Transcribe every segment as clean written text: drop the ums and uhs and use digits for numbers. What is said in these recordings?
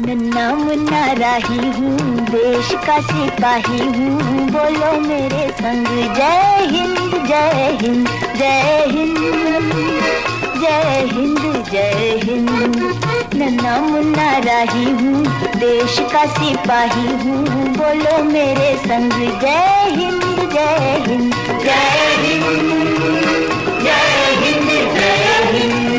नन्ना मुन्ना राही हूँ, देश का सिपाही हूँ, बोलो मेरे संग जय हिंद जय हिंद जय हिंद जय हिंद जय हिंद। नन्ना मुन्ना राही हूँ, देश का सिपाही हूँ, बोलो मेरे संग जय हिंद जय हिंद जय हिंद जय हिंद जय हिंद।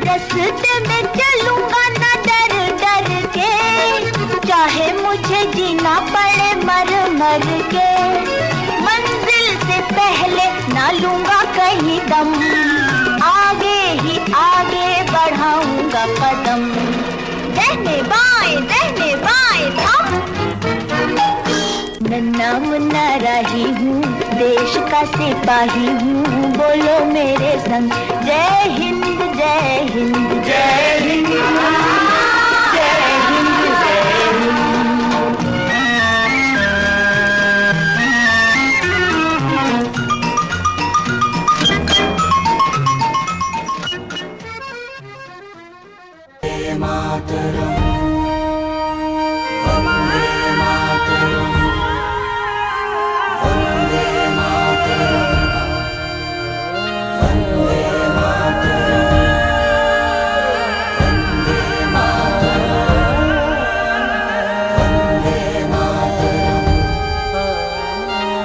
रास्ते में चलूंगा ना डर डर के, चाहे मुझे जीना पड़े मर मर के। मंजिल से पहले ना लूंगा कहीं दम, आगे ही आगे बढ़ाऊंगा कदम। दहने बाएं थम। नन्ना मुन्ना राही हूँ, देश का सिपाही हूँ, बोलो मेरे संग जय हिंद जय हिंद जय हिंद जय हिंद जय हिंद। मातरम वंदे मातरम वंदे मातरम वंदे मातरम वंदे मातरम वंदे मातरम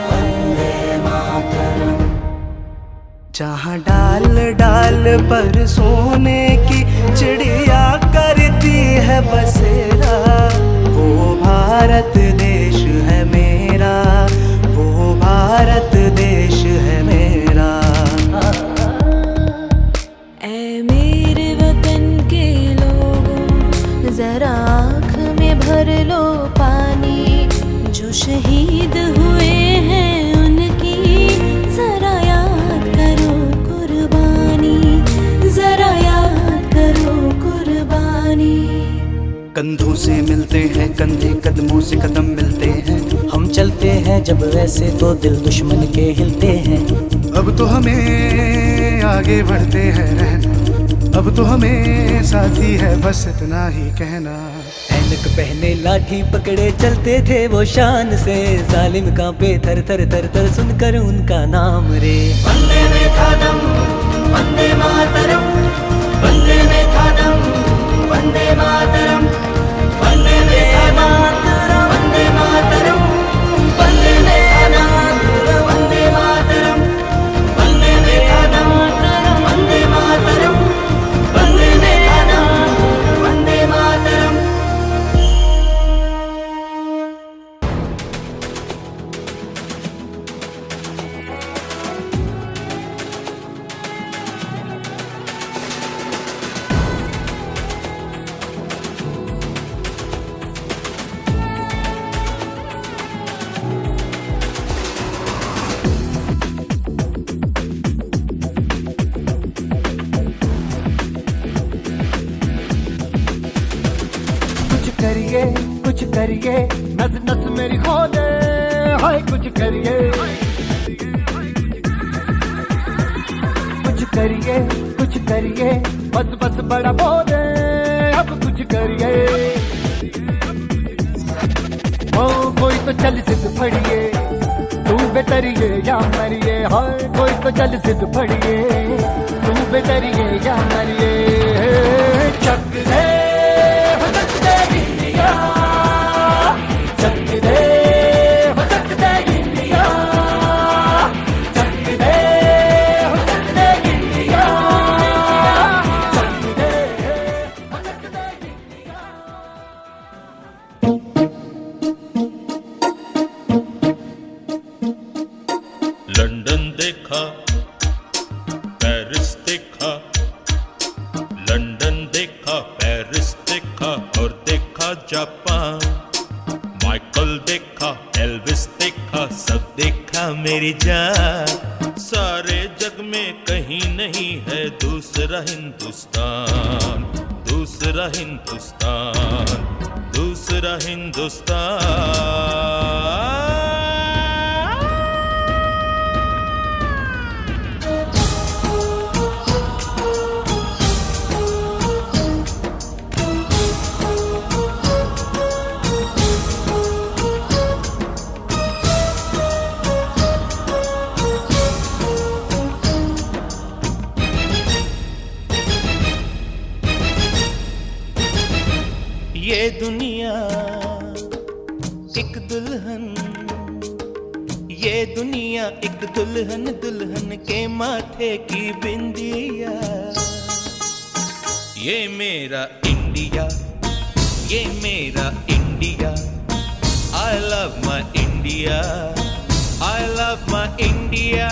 वंदे मातरम। जहाँ डाल डाल पर सोने की चिड़िया करती है बसेरा, वो भारत देश है मेरा, वो भारत देश है मेरा। ऐ मेरे वतन के लोगों, जरा आँख में भर लो पानी, जो शहीद हुए हैं उनकी जरा याद करो कुर्बानी, जरा याद करो कुर्बानी। कंधों से मिलते हैं कंधे, कदमों से कदम मिलते हैं, हम चलते हैं जब ऐसे तो दिल दुश्मन के हिलते हैं। अब तो हमें आगे बढ़ते हैं रहना, अब तो हमें साथी है बस इतना ही कहना। ऐनक पहने लाठी पकड़े चलते थे वो शान से, जालिम कांपे थर थर थर थर सुनकर उनका नाम रे। वंदे में था दम वंदे मातरम, वंदे में था दम वंदे मातरम, वंदे में था मातरम वंदे मातरम, वंदे में था मातरम वंदे मातरम, वंदे में था मातरम वंदे मातरम, वंदे में था वंदे मातरम। कुछ करिए नस नस मेरी खोले, हाय कुछ करिए कुछ करिए बस बस बड़ा बोले, अब कुछ करिए। ओ कोई तो चल जिद फड़िए, तू बेतरिए या मरिए, हाय कोई तो चल जिद फड़िए, तू बेतरिए या मरिए। चक दे लंदन देखा, पेरिस देखा, लंदन देखा, पेरिस देखा और देखा जापान। माइकल देखा, एल्विस देखा, सब देखा मेरी जान। सारे जग में कहीं नहीं है दूसरा हिंदुस्तान, दूसरा हिंदुस्तान, दूसरा मेरा हिंदुस्तान। ये दुनिया एक दुल्हन, ये दुनिया एक दुल्हन, दुल्हन के माथे की बिंदिया। ये मेरा इंडिया, ये मेरा India. I love my India, I love my India।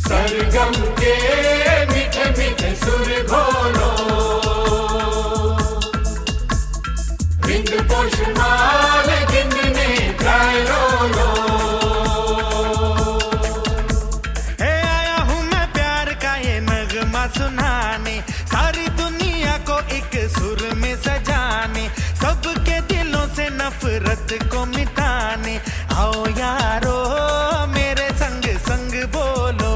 सरगम के मीठे मीठे सुर घोलो, बिंद पोषमाल गिनने गाय लो। हे आया हूँ मैं प्यार का ये नगमा सुनाने, सारी दुनिया को एक सुर में सजाने, सबके दिलों से नफरत को मिटाने। आओ यारो मेरे संग संग बोलो,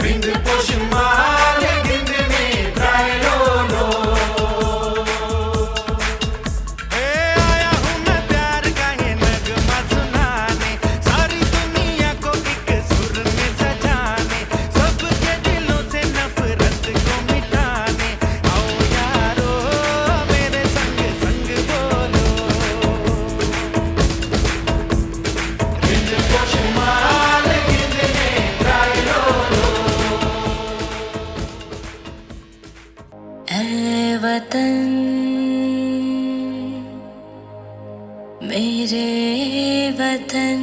बिंद पोषमाल गिनने गाय लो। हे आया हूँ मैं प्यार का ये नगमा सुनाने, सारी दुनिया को एक सुर में सजाने, सबके दिलों से नफरत को मिटाने। आओ यारो मेरे संग संग बोलो, बिंद पोषमाल गिनने गाय लो। ऐ वतन मेरे वतन,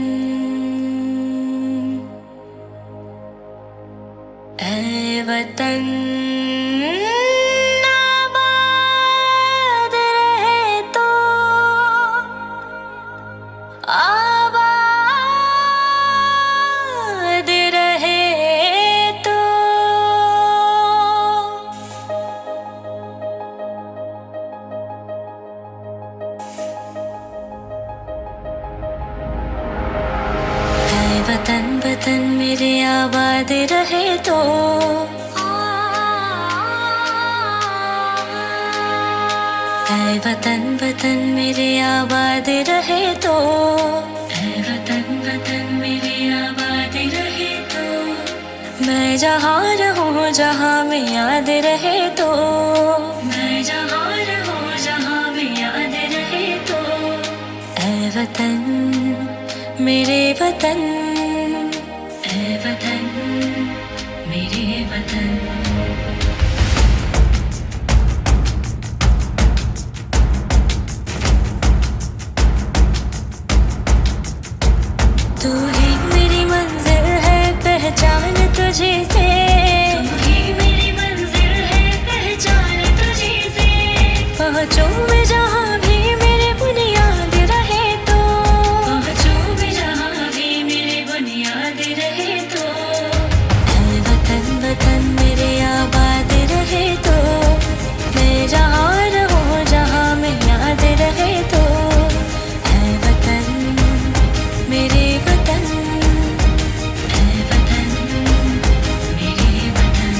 ऐ वतन आबाद रहे तो, आबाद रहे तो। वतन वतन मेरे आबाद रहे तो, ऐ वतन वतन मेरे आबाद रहे तो, ऐ वतन वतन मेरे आबाद रहे तो। मैं जहाँ रहूँ जहाँ में याद रहे तो, मैं जहाँ रहूँ जहाँ में याद रहे तो। ऐ वतन मेरे वतन, ऐ वतन मेरे वतन। तू ही मेरी मंजिल है पहचान तुझे से, तू ही मेरी मंजिल है पहचान तुझे से। पहुँचूं मैं जहाँ भी मेरे बुनियाद रहे तो, पहुँचूं मैं जहाँ भी मेरे बुनियाद रहे तो। ऐ वतन वतन मेरे आबाद रहे तो, मैं जहाँ रहूँ जहाँ में याद रहे तो। ऐ वतन मेरे वतन, ऐ वतन मेरे वतन।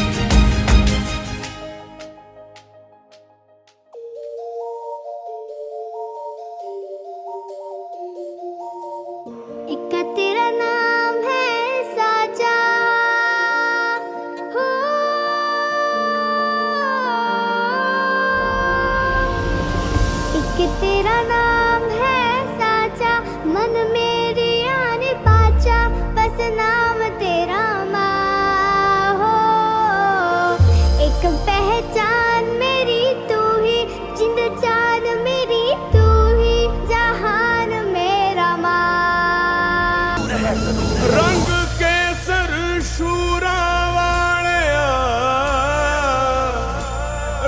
कि तेरा नाम है साचा, मन मेरी आने पाचा, बस नाम तेरा माँ हो। एक पहचान मेरी तू ही, जिंद जान मेरी तू ही, जहान मेरा माँ। रंग केसर शूरा वालिया,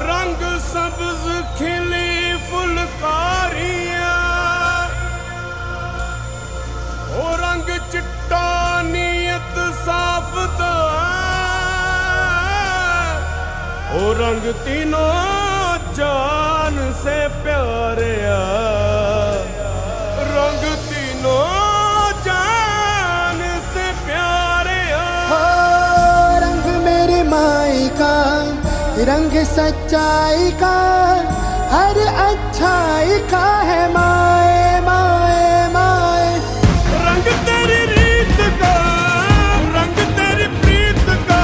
रंग सब्ज खिली फुलकारियां, ओ रंग चिट्टा नीयत साफ तो ओ रंग तीनों जान से प्यारे, रंग तीनों जान से प्यारे। हो रंग मेरी माई का, रंग सच्चाई का, हर अच्छाई का है माए माए माए। रंग तेरी रीत का, रंग तेरी प्रीत का,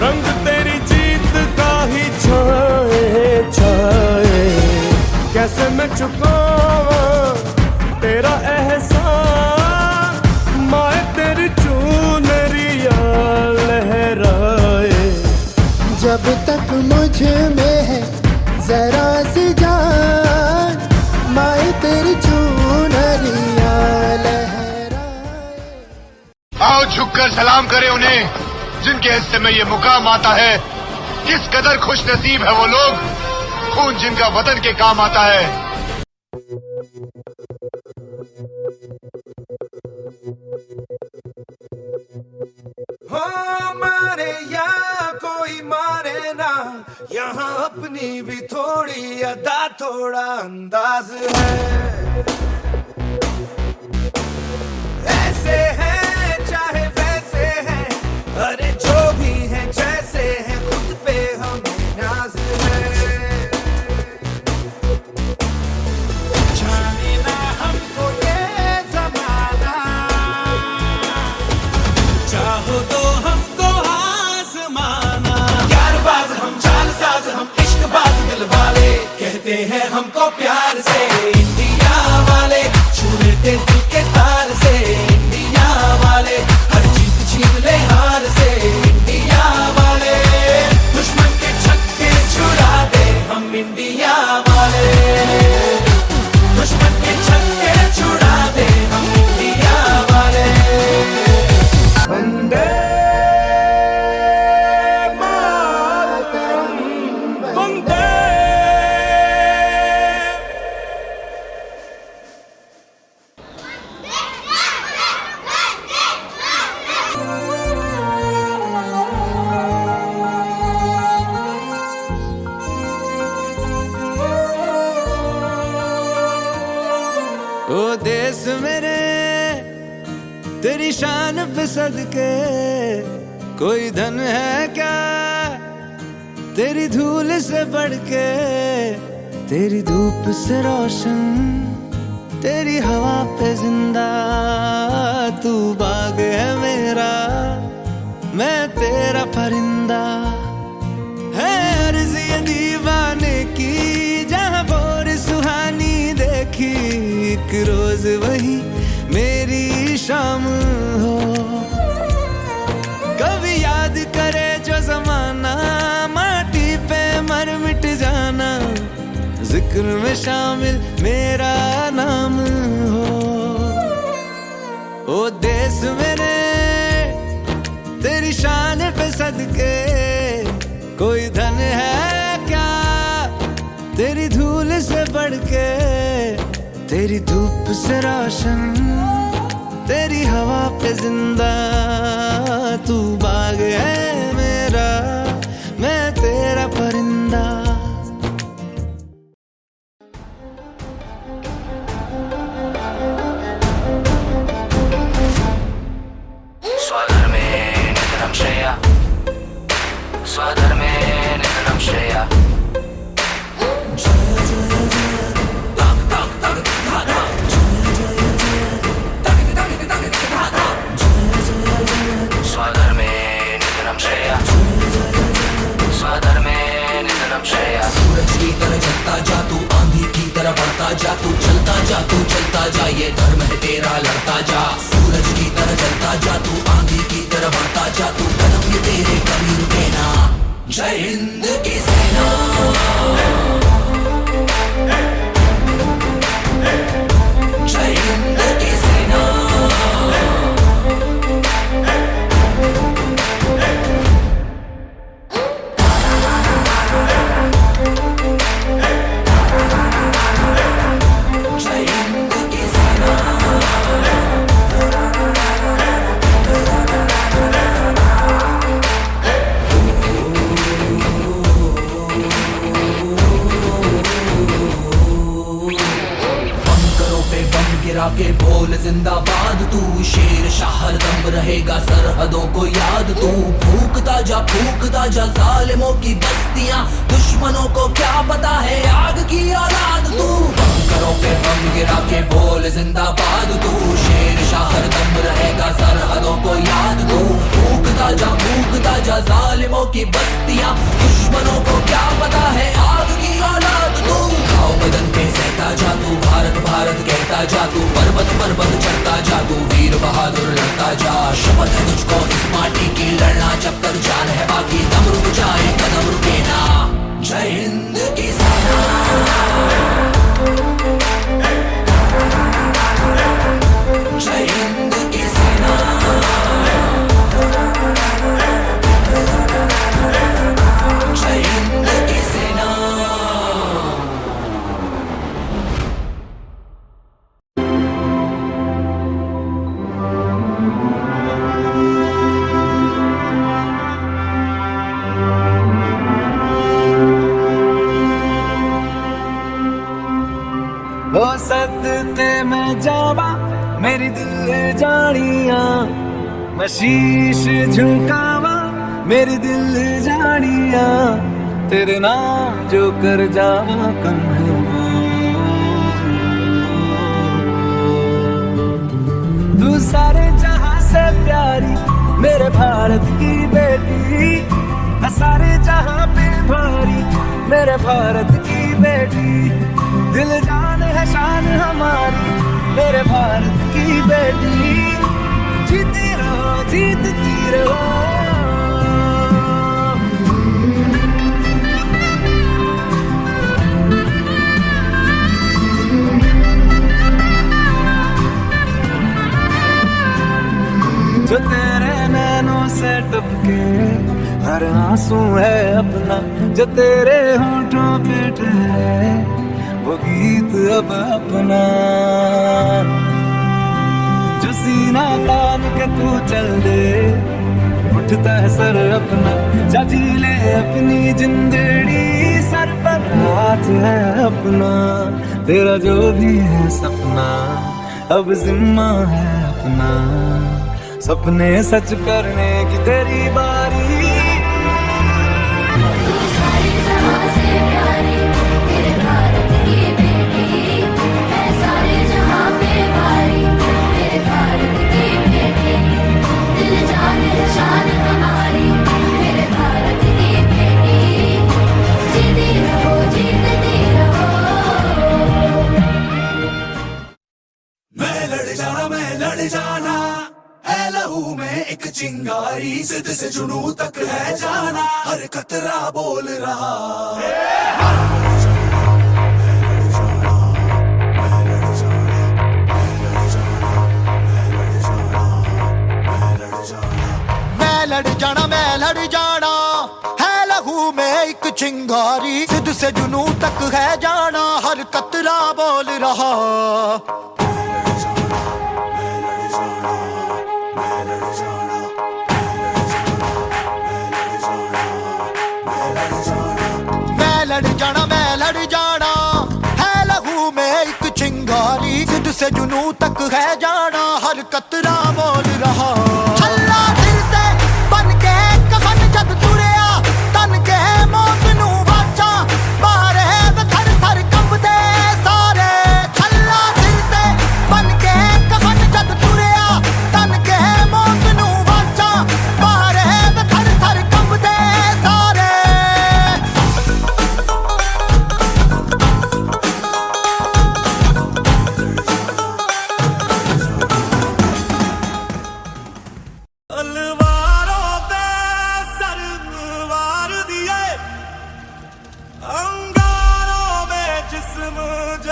रंग तेरी जीत का ही छाए छाए। कैसे मैं चुकाऊं तेरा एहसान, माए तेरी चुनरिया लहराए। जब तक मुझ में है जरा सी जान, माए तेरी चुनरिया लहराए। आओ झुककर सलाम करें उन्हें जिनके हिस्से में ये मुकाम आता है। किस कदर खुश नसीब है वो लोग, खून जिनका वतन के काम आता है। हो मारे या कोई मारे ना, यहाँ अपनी भी थोड़ी अदा थोड़ा अंदाज है। ऐसे हैं चाहे वैसे हैं, अरे जो भी हैं जैसे हैं, खुद पे हमें नाज है। जाने ना हमको ये जमाना, चाहो तो हमको आज़माना। यारबाज हम, चालसाज हम, इश्कबाज दिल वाले, कहते हैं हमको प्यार से इंडिया वाले, छू लेते दिल के तार से इंडिया वाले, हर जीत छीन ले हार से इंडिया वाले, दुश्मन के छक्के छुड़ा दे हम इंडिया वाले, दुश्मन के छक्के छुड़ा दे हम इंडिया वाले। वंदे मातरम, वंदे। ओ देश मेरे तेरी शान पे सदके, कोई धन है क्या तेरी धूल से बढ़ के। तेरी धूप से रोशन, तेरी हवा पे जिंदा, तू बाग है मेरा, मैं तेरा परिंदा। है अर्ज़ ये दीवाने की, जहाँ बोर सुहानी देखी, एक रोज वही मेरी शाम हो। कभी याद करे जो जमाना, माटी पे मर मिट जाना, जिक्र में शामिल मेरा नाम हो। ओ देश मेरे तेरी शान पे सदके, कोई धन है क्या तेरी धूल से बढ़ के। तेरी धूप से रोशन, तेरी हवा पे जिंदा, तू बाग है मेरा, मैं तेरा परिंदा। स्वधर्मे निधनं श्रेया, स्वधर्मे निधनं श्रेया। स्वधर्मे निधनं श्रेया, स्वधर्मे निधनं श्रेया। सूरज की तरह जलता जा तू, आंधी की तरह जा तू चलता जा, तू चलता जा, ये धर्म है तेरा लड़ता जा। सूरज की तरह चलता जा तू, आंधी की तरह बढ़ता जा तू, कदम ये तेरे कभी रुके ना। जय हिंद की सेना, जय हिंद की सेना। के बोल जिंदाबाद तू, शेर शाह हरदम रहेगा सरहदों को याद तू। फूकता जा जालिमों की बस्तियां, दुश्मनों को क्या पता है आग की औलाद तू। बंकरों पे बम गिरा के बोल जिंदाबाद तू, शेर शाह हरदम रहेगा सरहदों को याद तू। फूकता जा जालिमों की बस्तियां, दुश्मनों को क्या पता है आग की औलाद तू। खाओ बदन पे सहता जा तू, भारत भारत कहता जा तू, पर्वत पर्वत चढ़ता जा तू, वीर बहादुर लड़ता जा। शपथ है तुझको इस माटी की, लड़ना जब तक जान है बाकी, दम रुक जाए कदम रुके ना। जय हिंद की सेना, जय हिंद की सेना, जय हिंद की सेना। हो सदते मैं जावा मेरी दिल जानिया, मैं शीश झुकावा मेरी दिल जानिया, तेरे नाम जो कर जावा कन्हैया। तू सारे जहां से प्यारी मेरे भारत की बेटी, सारे जहां पे भारी मेरे भारत की बेटी। दिल जान है शान हमारी मेरे भारत की बेटी, जीती रहो जीतती रहो। जो तेरे नैनों से टपके हर आंसू है अपना, जो तेरे होठों पे ठहरे वो गीत अब अपना। जो सीना तान के तू चल दे, उठता है सर अपना, जा जी ले अपनी जिंदड़ी, सर पर हाथ है अपना। तेरा जो भी है सपना अब जिम्मा है अपना, सपने सच करने की तेरी बारी। मैं लड़ जाना है लहू में एक चिंगारी, जिद से जुनू तक है जाना, हर कतरा बोल रहा। मैं लड़ जाना है लहू में एक चिंगारी, जिद से जुनू तक है जाना, हर कतरा बोल रहा। मैं लड़ जाना है लहू में एक चिंगारी, जिद से जुनू तक है जाना, हर कतरा बोल रहा। छल्ला सिर ते बन के कफन जद तुरिया, तन के मौत नू वाचा मारे थर थर कंबदे सारे। छल्ला सिर ते बन के कफन जद तुरिया, तन के मौत नू वाचा मारे थर थर कंबदे सारे।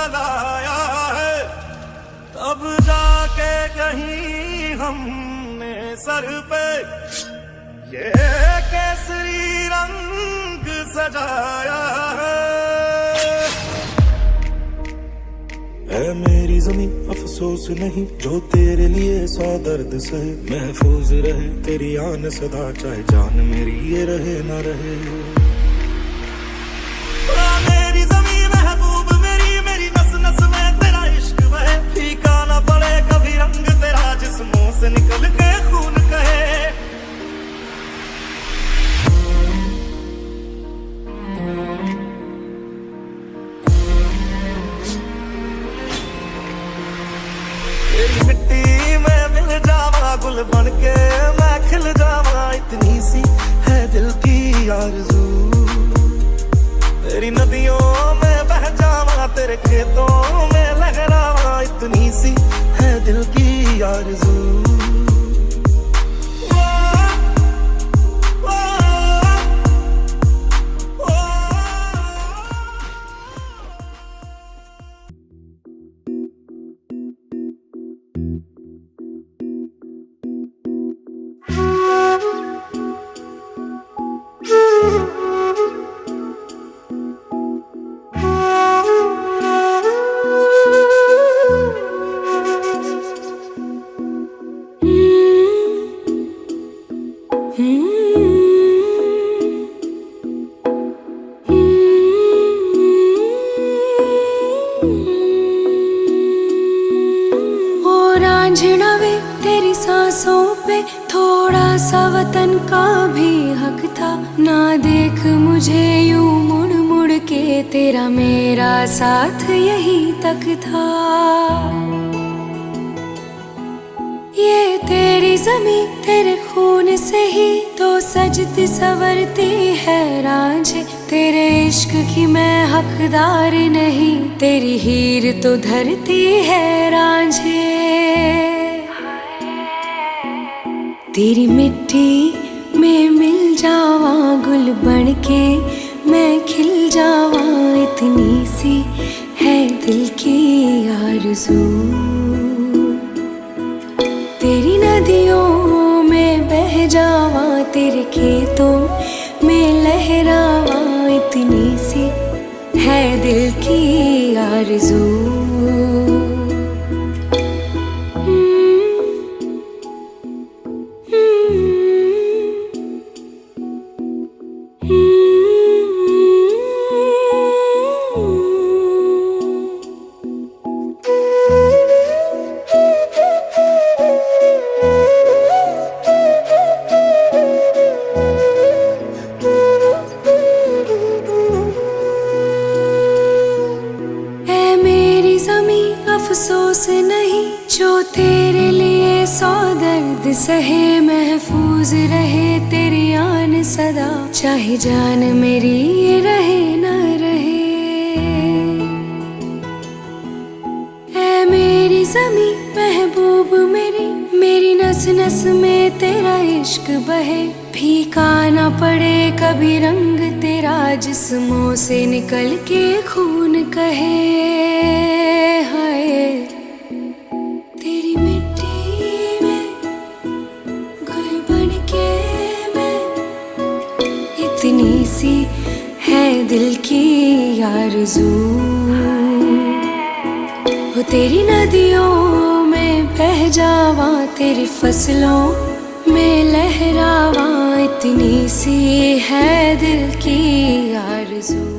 जलाया है, तब जाके कहीं हमने सर पे ये केसरी रंग सजाया है मेरी ज़मीं अफसोस नहीं जो तेरे लिए 100 दर्द सहे, महफूज रहे तेरी आन सदा चाहे जान मेरी ये रहे ना रहे। मेरी ज़मीं महबूब मेरी, मेरी नस नस में तेरा इश्क बहे, फीका ना पड़े कभी रंग तेरा जिस्मों से निकल के खून कहे। तेरी मिट्टी में मिल जावा गुल बन के मैं खिल जावा, इतनी सी है दिल की आरज़ू। तेरी नदियों में बह जावा तेरे खेतों में लहरावा, इतनी सी है दिल की आरज़ू। तेरी सांसों पे थोड़ा सा वतन का भी हक था, ना देख मुझे यूं मुड़ मुड़ के, तेरा मेरा साथ यही तक था। ये तेरी ज़मीं तेरे खून से ही तो सजती संवरती है रांझे, तेरे इश्क की मैं हकदार नहीं, तेरी हीर तो धरती है रांझे। तेरी मिट्टी में मिल जावा गुल बन के मैं खिल जावा, इतनी सी है दिल की आरज़ू। तेरी नदियों में बह जावा तेरे खेतों में लहरावा, इतनी सी है दिल की आरज़ू। अफसोस नहीं जो तेरे लिए 100 दर्द सहे, महफूज रहे तेरी आन सदा चाहे जान मेरी ये रहे ना रहे। ऐ मेरी ज़मीं महबूब मेरी, मेरी नस नस में तेरा इश्क बहे, फीका ना पड़े कभी रंग तेरा जिस्मों से निकल के खून कहे। हाय तेरी मिट्टी में गुल बन के मैं, इतनी सी है दिल की आरज़ू। वो तेरी नदियों में बह जावा तेरी फसलों में लहरावा, इतनी सी है दिल की आरज़ू।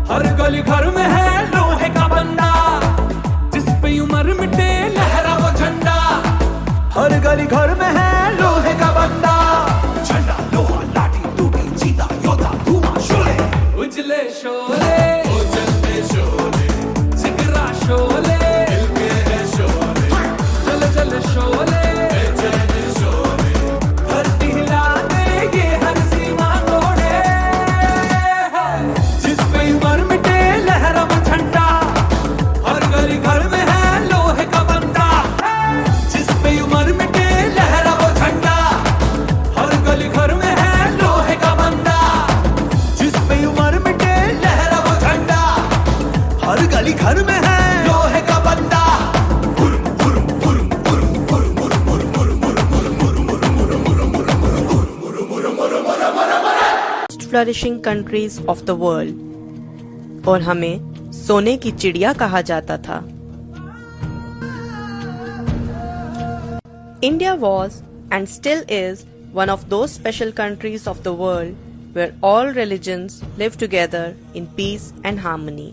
हर गली घर में है लोहे का बंदा, जिस पे उम्र मिटे लहरा वो झंडा। हर गली घर में है लोहे का बंदा, झंडा लोहा लाठी टूटी चीता योद्धा धुआं शोले, उजले शोले उजलते शोले, जिगरा शोले दिल के है शोले, जल जल शोले बेचैन शोले, धरती हिला दे ये हर सीमा तोड़े। घर में है लोहे का बंदा। Flourishing countries of the world, और हमें सोने की चिड़िया कहा जाता था। India was and still is one of those special countries of the world where all religions live together in peace and harmony.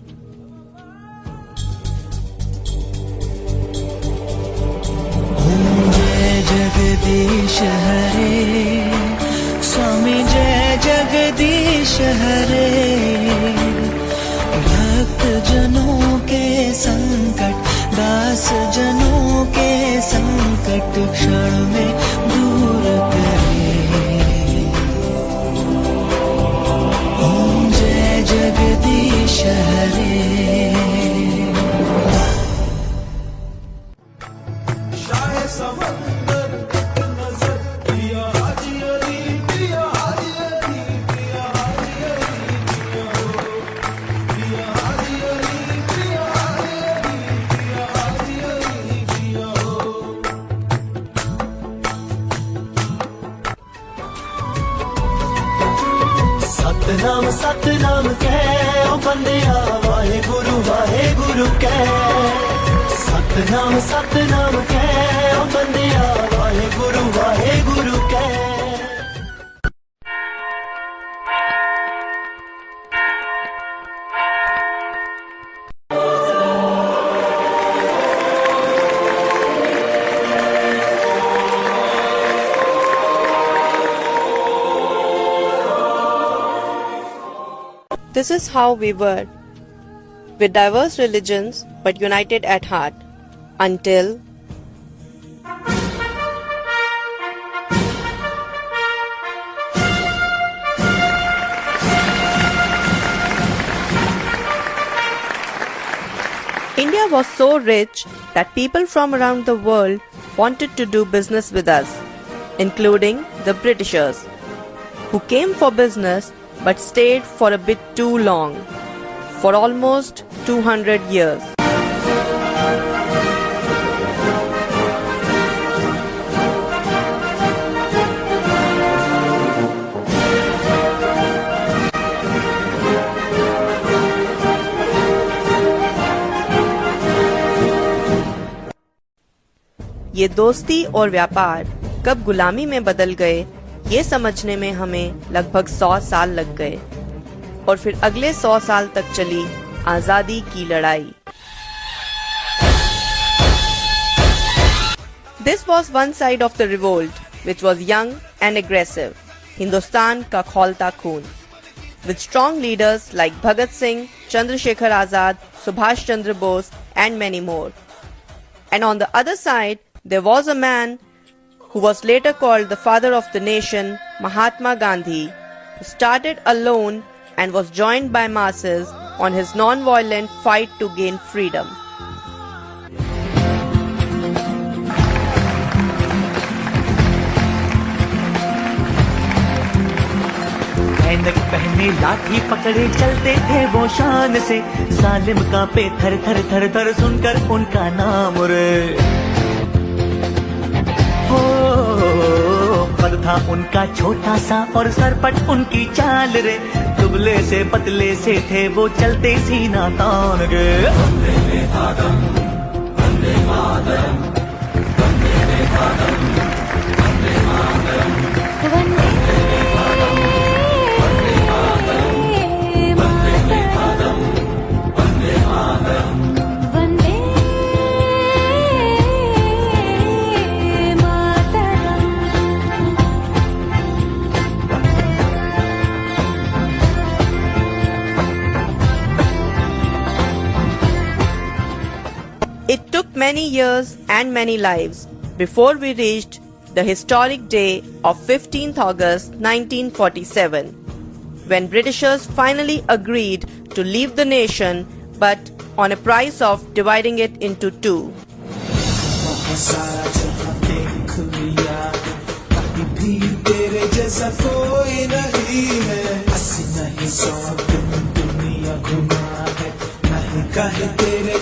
जय जगदीश हरे, स्वामी जय जगदीश हरे। भक्त जनों के संकट, दास जनों के संकट क्षण में दूर करे। ओम जय जगदीश हरे। सतनाम सतनाम कह ओ बंदिया, वाहे गुरु कह। सतनाम सतनाम कह ओ बंदिया, वाहे गुरु कह। This is how we were, with diverse religions but united at heart, until India was so rich that people from around the world wanted to do business with us, including the Britishers, who came for business but stayed for a bit too long, for almost 200 years. ये दोस्ती और व्यापार कब गुलामी में बदल गए, ये समझने में हमें लगभग 100 साल लग गए, और फिर अगले 100 साल तक चली आजादी की लड़ाई। This was one side of the revolt, which was young and aggressive, Hindustan का खौलता खून, with strong leaders like Bhagat Singh, Chandrasekhar Azad, Subhash Chandra Bose, and many more. And on the other side, there was a man who was later called the father of the nation, Mahatma Gandhi, who started alone and was joined by masses on his non-violent fight to gain freedom. ऐनक पहने लाठी पकड़े चलते थे वो शान से, जालिम कांपे थर थर थर थर सुनकर उनका नाम रे। कद था उनका छोटा सा और सरपट उनकी चाल रे, दुबले से पतले से थे वो चलते सीना तान गे। वंदे मातरम, वंदे मातरम, वंदे मातरम, वंदे मातरम, वंदे It took many years and many lives before we reached the historic day of 15th August 1947, when Britishers finally agreed to leave the nation, but on a price of dividing it into two. कहे तेरे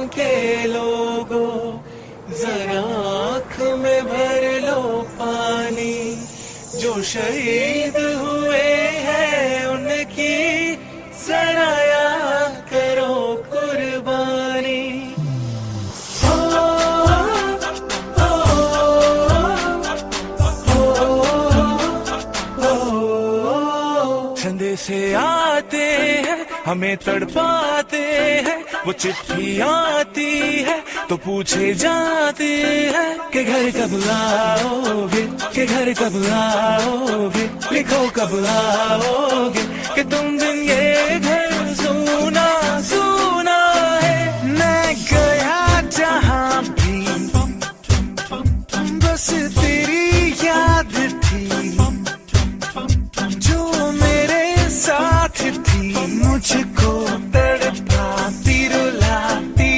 के लोगों, जरा आँख में भर लो पानी, जो शहीद हुए हैं उनकी जरा याद करो कुर्बानी। संदेशे आते हैं हमें तड़पाते हैं, वो चिट्ठी आती है तो पूछे जाते हैं कि घर कब आओगे, कि घर कब आओगे, लिखो कब आओगे, कि तुम दिन ये घर सुना सुना है। मैं गया जहाँ भी बस तेरी याद थी, जो मेरे साथ थी, मुझको तड़पाती रुलाती,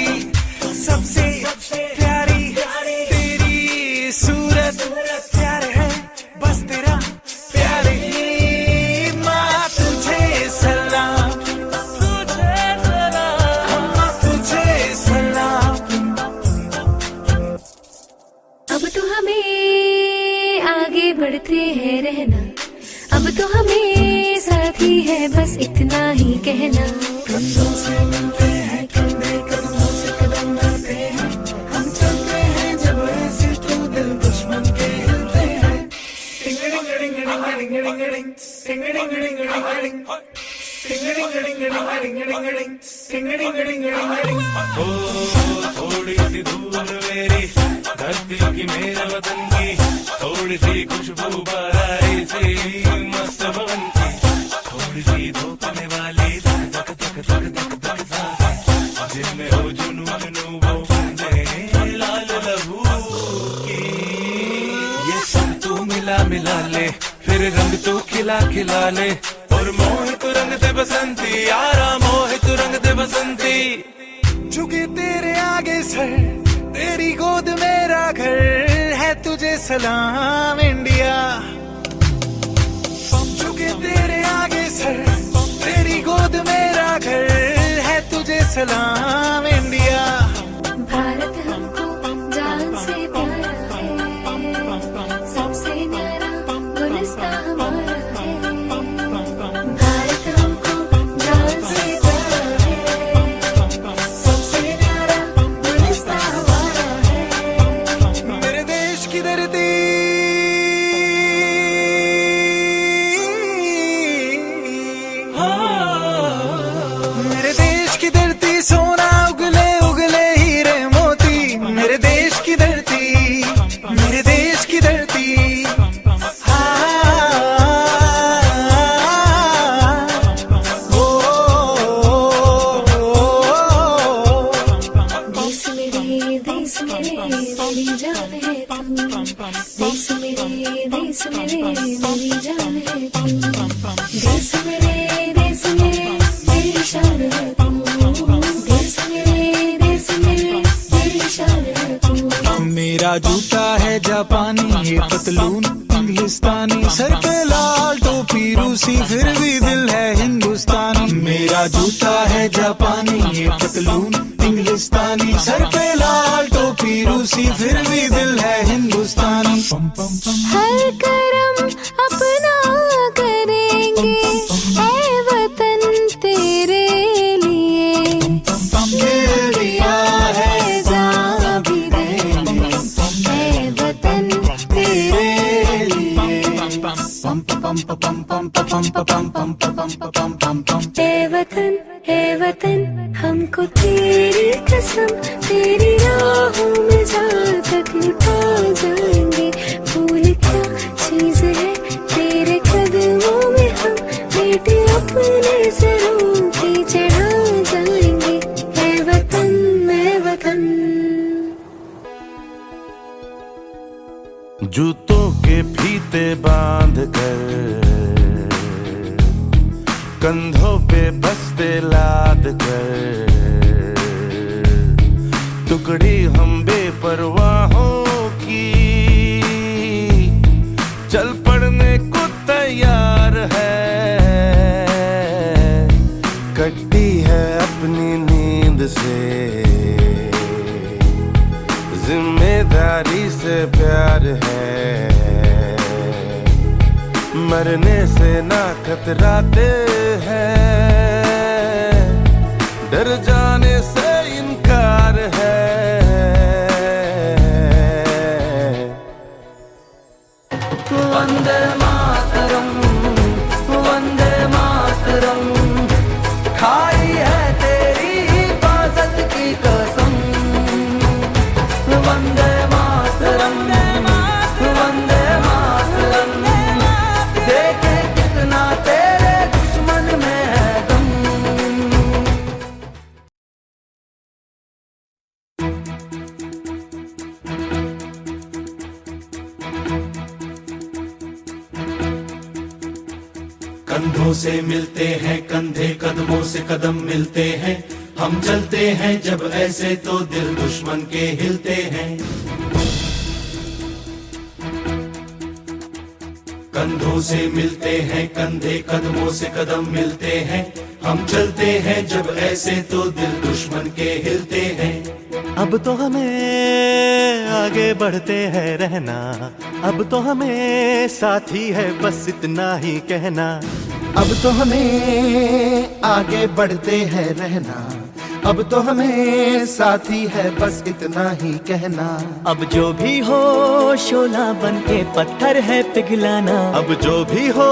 सबसे प्यारी तेरी सूरत, प्यार है बस तेरा प्यार ही। माँ तुझे सलाम, तुझे सलाम, तुझे सलाम। अब तो हमें आगे बढ़ते हैं रहना, अब तो हमें साथी है बस इतना ही कहना। कंधों से मिलते हैं कंधे कदमों से कदम मिलते हैं, हम चलते हैं जब ऐसे तो दिल दुश्मन के हिलते हैं। थोड़ी सी धूल मेरी धरती की, मेरे वतन की, थोड़ी सी खुशबू बाराई से मस्त बन की, थोड़ी सी धोखने वाली धक धक धक धक धक धक, जिनमें हो जुनून वो बंदे लाल लहू की। ये सब तू मिला मिला ले, फिर रंग तू खिला खिला ले, और मोहित रंग दे बसंती यारा, मोहित रंग दे बसंती। झुके तेरे आगे सर, तेरी गोद मेरा घर है, तुझे सलाम इंडिया। झुके तेरे आगे सर, तेरी गोद मेरा घर है, तुझे सलाम इंडिया। भारत हमको जान से प्यारा है, सबसे न्यारा गुलिस्तां हमारा है। भारत हमको जान से प्यारा है, सबसे न्यारा गुलिस्तां हमारा है। मेरे देश की धरती, मेरे देश की धरती, सोना उगले उगले हीरे मोती, मेरे देश की धरती, मेरे देश की धरती। देश मेरे मेरी जान है तू, देश मेरे मेरी जान है तू, देश मेरे मेरी शान है तू, देश मेरे मेरी शान है तू। मेरा जूता है जापानी, ये पतलून इंग्लिस्तानी, सर पे लाल टोपी रूसी, फिर भी दिल है हिंदुस्तानी। मेरा जूता है जापानी, ये पतलून इंग्लिस्तानी, सर पे लाल टोपी रूसी, फिर भी दिल है हिंदुस्तानी। हर करम अपना करेंगे ऐ वतन तेरे लिए, दिल दिया है जान भी देंगे ऐ वतन तेरे लिए। ऐ वतन हमको तेरी कसम, तेरी राहों में जहाँ तक लुटा जाएंगे। फूल क्या चीज है तेरे कदमों में, हम बेटे अपने सरों पे चढ़ा जाएंगे। ऐ वतन, ऐ वतन। जूतों के फीते बांध कर, कंधों पे बस्ते लाद कर, टुकड़ी हम बेपरवाहों की, चल पड़ने को तैयार है। कट्टी है अपनी नींद नींद से, जिम्मेदारी से प्यार है, मरने से ना खतराते हैं, डर जाने से इनकार है। वंदे मातरम, वंदे मातरम, खाई है तेरी हिफाजत की कसम। वंदे मातरम, वंदे मातरम, देखे कितना तेरे दुश्मन में है दम। कंधों से मिलते हैं कंधे, कदमों से कदम मिलते हैं, हम चलते हैं जब ऐसे तो दिल दुश्मन के हिलते हैं। कंधों से मिलते हैं कंधे, कदमों से कदम मिलते हैं, हम चलते हैं जब ऐसे तो दिल दुश्मन के हिलते हैं। अब तो हमें आगे बढ़ते हैं रहना, अब तो हमें साथी है बस इतना ही कहना। अब तो हमें आगे बढ़ते हैं रहना, अब तो हमें साथी है बस इतना ही कहना। अब जो भी हो शोला बन के पत्थर है पिघलाना, अब जो भी हो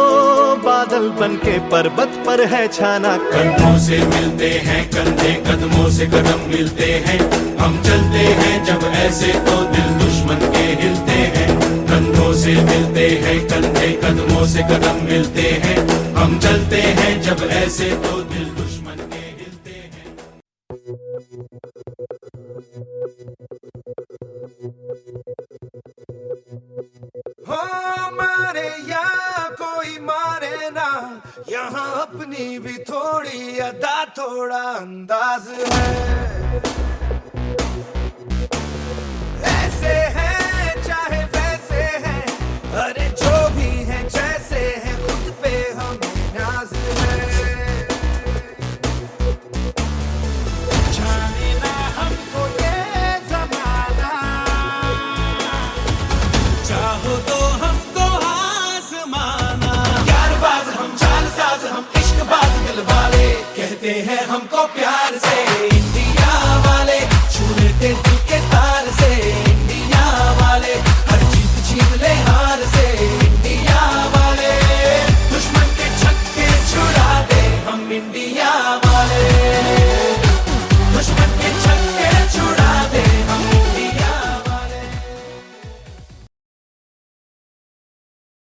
बादल बन के पर्वत पर है छाना। कंधों से मिलते हैं कंधे, कदमों से कदम मिलते हैं, हम चलते हैं जब ऐसे तो दिल दुश्मन के हिलते हैं। कंधों से मिलते हैं कंधे, कदमों से कदम मिलते हैं, हम चलते हैं जब ऐसे तो दिल दुश्मन के हिलते हैं। हो मारे या कोई मारे ना, यहाँ अपनी भी थोड़ी अदा थोड़ा अंदाज है। ऐसे हैं चाहे वैसे हैं, अरे जो भी हैं जैसे हैं, खुद पे हमें नाज है। जाने ना हमको ये जमाना, चाहो तो हमको आजमाना। यारबाज हम, चालसाज हम, इश्कबाज दिल वाले, कहते हैं हमको प्यार से